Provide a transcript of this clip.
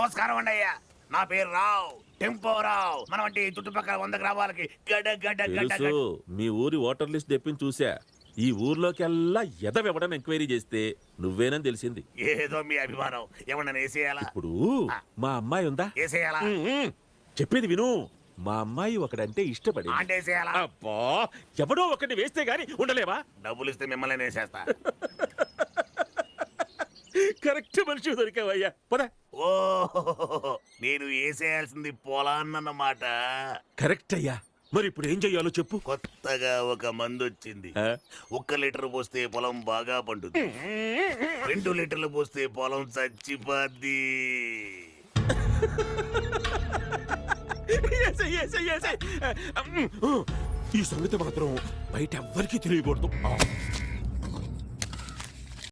నమస్కారం అండి అయ్యా, నా పేరు రావు, టెంపో రావు. మన వంటి చుట్టుపక్కల 100 గ్రామాలకి గడ గడ గడ తెలుసు, మీ ఊరి ఓటర్ లిస్ట్ తెప్పించి చూసా. ఈ ఊర్లోకెల్లా ఎదవెవడని ఎంక్వైరీ చేస్తే నువ్వేనని తెలిసింది. ఏదో మీ అభిమానం, ఏమన్నా వేసేయాలా? ఇప్పుడు మా అమ్మాయి ఉందా? వేసేయాలా? చెప్పేది విను. మా అమ్మాయి ఒకడంటే ఇష్టపడి అంటే వేసేయాలా? అబ్బా, ఎవడో ఒకటి వేస్తే గాని ఉండలేవా? డబ్బులు ఇస్తే మిమ్మల్ని వేసేస్తా. కరెక్ట్ మనిషి దొరికావయ్యా. పద. ఓ, నేను వేసేయాల్సింది పొలాన్నమాట. కరెక్ట్ అయ్యా. మరి ఇప్పుడు ఏం చెయ్యాలో చెప్పు. కొత్తగా ఒక మందు వచ్చింది. 1 లీటర్ పోస్తే పొలం బాగా పండుద్ది, 2 లీటర్లు పోస్తే పొలం చచ్చిపోద్ది. ఈ సంగతి మాత్రం బయట ఎవ్వరికీ తెలియకూడదు.